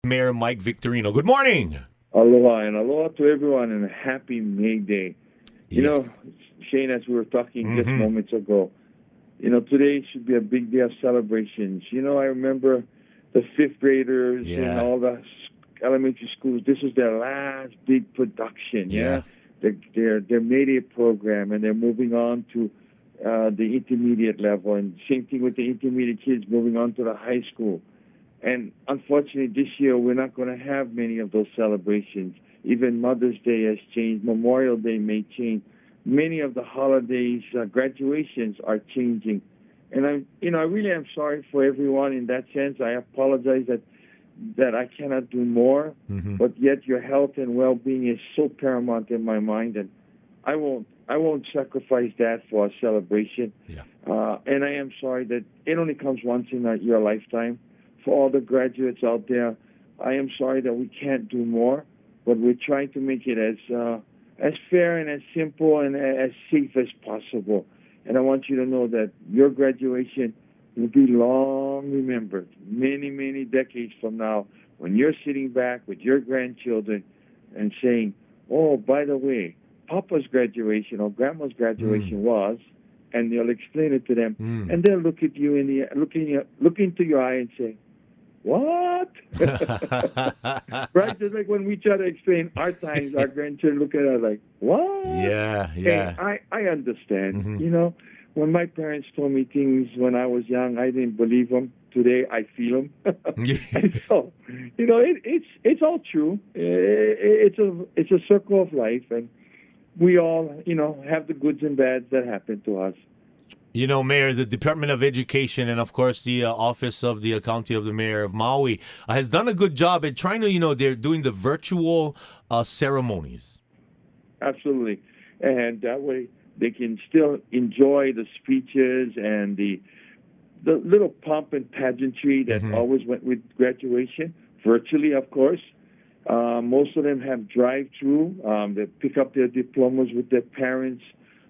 Mayor Mike Victorino. Good morning. Aloha and aloha to everyone and a happy May Day. You know, Yes. Shane, as we were talking just Mm-hmm. moments ago, today should be a big day of celebrations. I remember the fifth graders in Yeah. all the elementary schools. This is their last big production, yeah? Yeah. Their May Day program, and they're moving on to the intermediate level. And same thing with the intermediate kids moving on to the high school. And unfortunately, this year we're not going to have many of those celebrations. Even Mother's Day has changed. Memorial Day may change. Many of the holidays, graduations are changing. And I really am sorry for everyone in that sense. I apologize that I cannot do more, Mm-hmm. but yet your health and well-being is so paramount in my mind, and I won't sacrifice that for a celebration. Yeah. And I am sorry that it only comes once in your lifetime. For all the graduates out there, I am sorry that we can't do more, but we're trying to make it as fair and as simple and as safe as possible. And I want you to know that your graduation will be long remembered, many, many decades from now, when you're sitting back with your grandchildren and saying, "Oh, by the way, Papa's graduation or Grandma's graduation was," and they'll explain it to them, Mm. and they'll look at you in the look into your eye and say, "What?" Right? Just like when we try to explain our times, our grandchildren look at us like, "What?" Yeah. Hey, Yeah. I understand. Mm-hmm. When my parents told me things when I was young, I didn't believe them. Today, I feel them. And so, it's all true. It's a circle of life, and we all, have the goods and bads that happen to us. Mayor, the Department of Education and, of course, the Office of the County of the Mayor of Maui has done a good job at trying to, they're doing the virtual ceremonies. Absolutely. And that way they can still enjoy the speeches and the little pomp and pageantry that Mm-hmm. always went with graduation, virtually, of course. Most of them have drive-through. They pick up their diplomas with their parents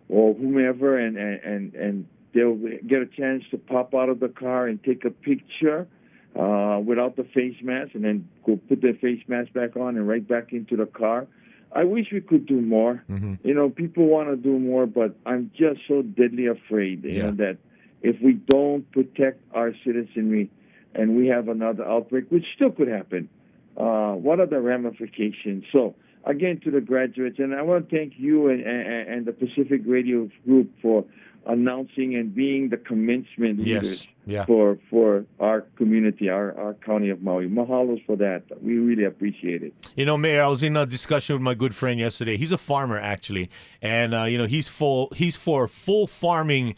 or whomever, and they'll get a chance to pop out of the car and take a picture without the face mask, and then go put their face mask back on and right back into the car. I wish we could do more. Mm-hmm. People want to do more, but I'm just so deadly afraid, Yeah. that if we don't protect our citizenry and we have another outbreak, which still could happen, what are the ramifications? So, again, to the graduates, and I want to thank you and the Pacific Radio Group for announcing and being the commencement leaders Yes. Yeah. for our community, our county of Maui. Mahalos for that. We really appreciate it. Mayor, I was in a discussion with my good friend yesterday. He's a farmer, actually, and he's for full farming,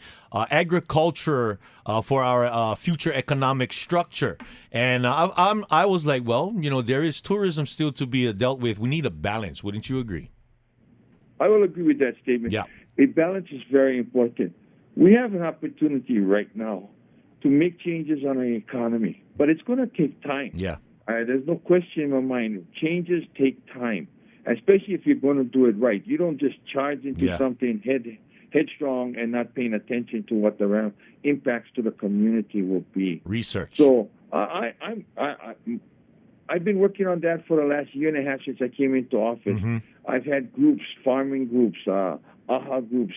agriculture for our future economic structure. And I was like, well, there is tourism still to be dealt with. We need a balance. Wouldn't you agree? I will agree with that statement. Yeah. A balance is very important. We have an opportunity right now to make changes on our economy, but it's going to take time. Yeah. There's no question in my mind. Changes take time, especially if you're going to do it right. You don't just charge into Yeah. something headstrong and not paying attention to what the impacts to the community will be. Research. So I've been working on that for the last year and a half since I came into office. Mm-hmm. I've had groups, farming groups, AHA groups,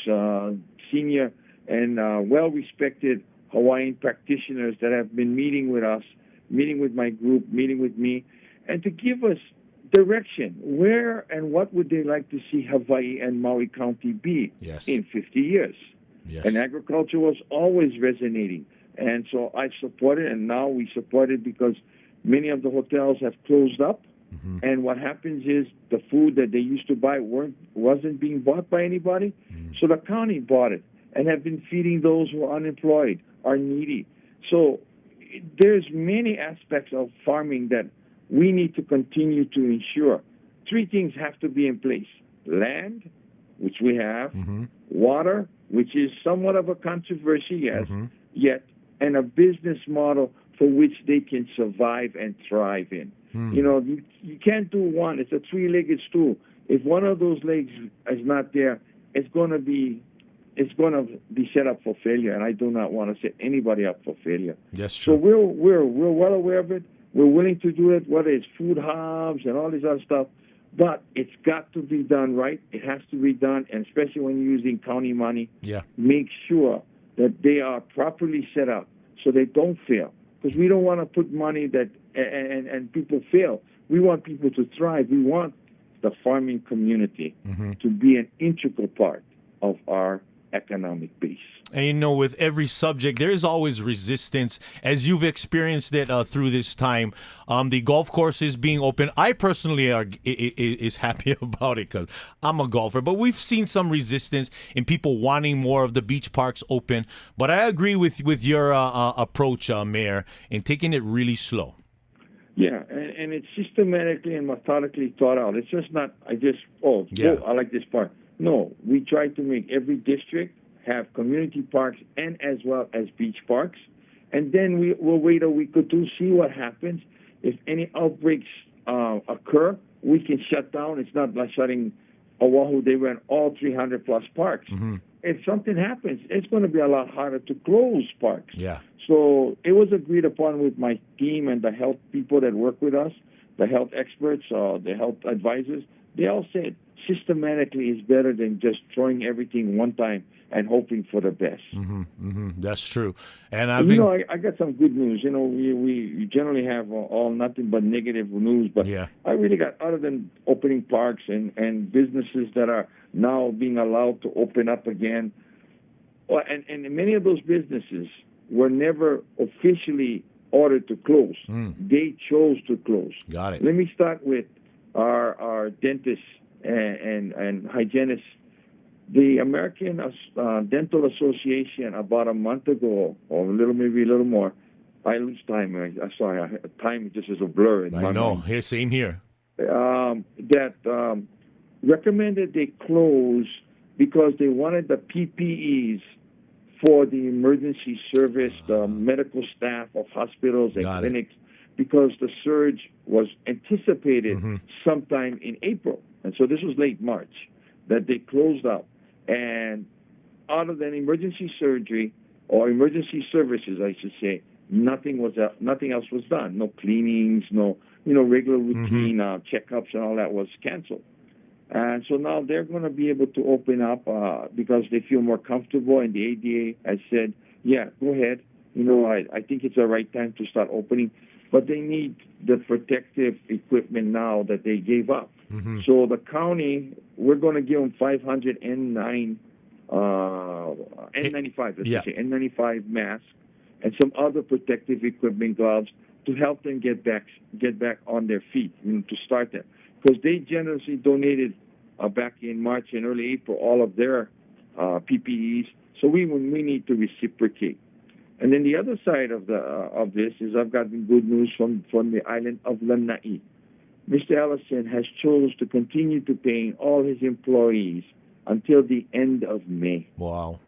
senior and well-respected Hawaiian practitioners that have been meeting with us, meeting with my group, meeting with me, and to give us direction. Where and what would they like to see Hawaii and Maui County be Yes. in 50 years? Yes. And agriculture was always resonating. And so I support it, and now we support it because many of the hotels have closed up. Mm-hmm. And what happens is the food that they used to buy wasn't being bought by anybody. So the county bought it and have been feeding those who are unemployed, are needy. So there's many aspects of farming that we need to continue to ensure. Three things have to be in place: land, which we have, Mm-hmm. water, which is somewhat of a controversy, yes, Mm-hmm. yet, and a business model for which they can survive and thrive in. You can't do one. It's a three-legged stool. If one of those legs is not there, it's going to be set up for failure, and I do not want to set anybody up for failure. That's So true. we're well aware of it. We're willing to do it, whether it's food hubs and all this other stuff. But it's got to be done right. It has to be done, and especially when you're using county money, make sure that they are properly set up so they don't fail. Because we don't want to put money that and people fail. We want people to thrive. We want the farming community to be an integral part of our economic base. And with every subject, there is always resistance, as you've experienced it through this time. The golf courses being open, I personally is happy about it because I'm a golfer. But we've seen some resistance in people wanting more of the beach parks open. But I agree with your approach, Mayor, in taking it really slow. Yeah, and it's systematically and methodically thought out. It's just not, I like this park. No, we try to make every district have community parks and as well as beach parks. And then we'll wait a week or two, see what happens. If any outbreaks occur, we can shut down. It's not like shutting Oahu. They ran all 300-plus parks. If something happens, it's going to be a lot harder to close parks. Yeah. So it was agreed upon with my team and the health people that work with us, the health experts, the health advisors. They all said systematically is better than just throwing everything one time and hoping for the best. That's true. And I got some good news. We generally have all nothing but negative news, but I really got, other than opening parks and businesses that are now being allowed to open up again, and many of those businesses were never officially ordered to close. They chose to close. Got it. Let me start with our dentists and hygienists. The American Dental Association, about a month ago, or maybe a little more, I lose time. Time just is a blur in my mind. I know. Here, same here. That recommended they close because they wanted the PPEs for the emergency service, the medical staff of hospitals and clinics, because the surge was anticipated sometime in April. And so this was late March that they closed up. And other than emergency surgery or emergency services, I should say, nothing else was done. No cleanings, no regular routine checkups and all that was canceled. And so now they're going to be able to open up because they feel more comfortable. And the ADA has said, yeah, go ahead. I think it's the right time to start opening. But they need the protective equipment now that they gave up. So the county, we're going to give them 500 N95, N95 masks and some other protective equipment, gloves, to help them get back on their feet, to start them. Because they generously donated back in March and early April all of their PPEs. So we need to reciprocate. And then the other side of this is I've gotten good news from the island of Lanai. Mr. Ellison has chosen to continue to pay all his employees until the end of May. Wow.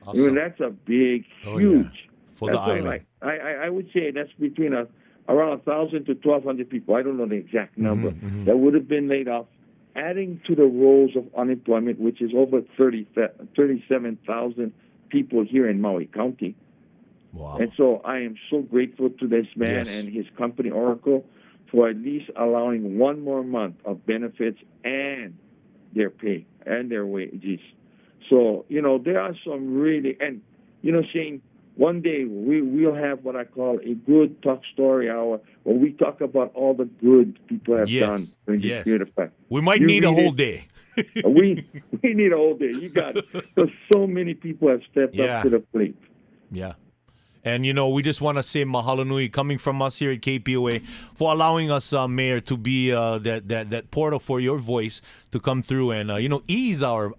Awesome. That's a big, huge. For the island. I would say that's between around 1,000 to 1,200 people. I don't know the exact number that would have been laid off, adding to the rolls of unemployment, which is over 37,000 people here in Maui County. Wow. And so I am so grateful to this man and his company, Oracle, for at least allowing one more month of benefits and their pay and their wages. So, there are some really, and, Shane, one day we'll have what I call a good talk story hour where we talk about all the good people have done during this period of time. We might need a whole day. we need a whole day. You got it. Because so many people have stepped up to the plate. Yeah. And, we just want to say mahalo nui coming from us here at KPOA for allowing us, Mayor, to be that portal for your voice to come through and, ease our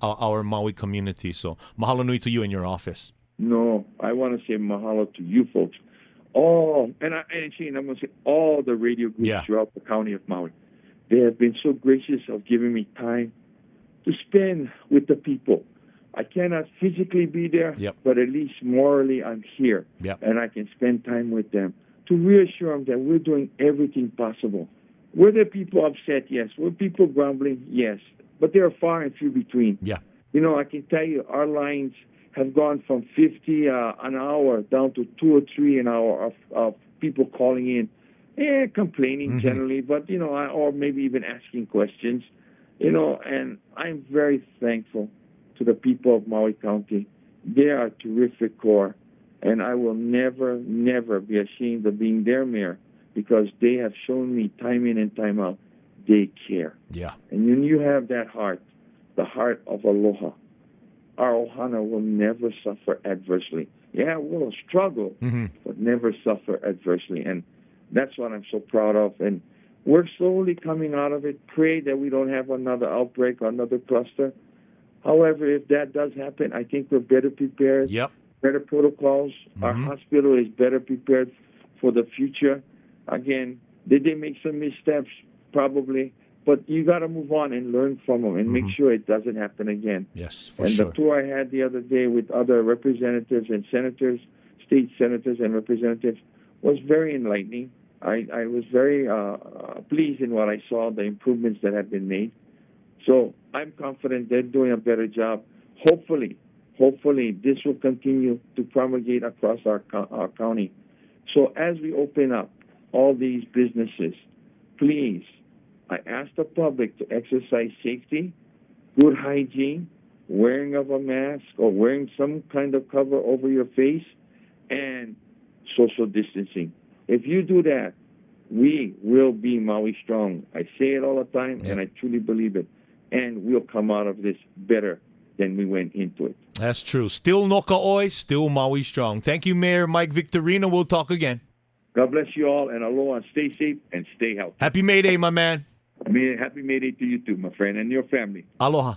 Maui community. So mahalo nui to you and your office. No, I want to say mahalo to you folks. Shane, I'm going to say all the radio groups throughout the county of Maui. They have been so gracious of giving me time to spend with the people. I cannot physically be there, but at least morally I'm here. And I can spend time with them to reassure them that we're doing everything possible. Were there people upset? Yes. Were people grumbling? Yes. But they are far and few between. I can tell you our lines have gone from 50 an hour down to 2 or 3 an hour of people calling in. complaining generally, but or maybe even asking questions, and I'm very thankful to the people of Maui County. They are a terrific core, and I will never, never be ashamed of being their mayor because they have shown me time in and time out they care. Yeah. And when you have that heart, the heart of aloha, our ohana will never suffer adversely. Yeah, we'll struggle, but never suffer adversely. And that's what I'm so proud of. And we're slowly coming out of it. Pray that we don't have another outbreak or another cluster. However, if that does happen, I think we're better prepared, Yep. better protocols. Our hospital is better prepared for the future. Again, did they make some missteps? Probably. But you got to move on and learn from them and make sure it doesn't happen again. Yes, for And sure. the tour I had the other day with other representatives and senators, state senators and representatives, was very enlightening. I was very pleased in what I saw, the improvements that have been made. So I'm confident they're doing a better job. Hopefully, this will continue to promulgate across our county. So as we open up all these businesses, please, I ask the public to exercise safety, good hygiene, wearing of a mask or wearing some kind of cover over your face, and social distancing. If you do that, we will be Maui strong. I say it all the time, and I truly believe it. And we'll come out of this better than we went into it. That's true. Still Nokaoi, still Maui strong. Thank you, Mayor Mike Victorino. We'll talk again. God bless you all, and aloha. Stay safe and stay healthy. Happy May Day, my man. Happy May Day to you too, my friend, and your family. Aloha.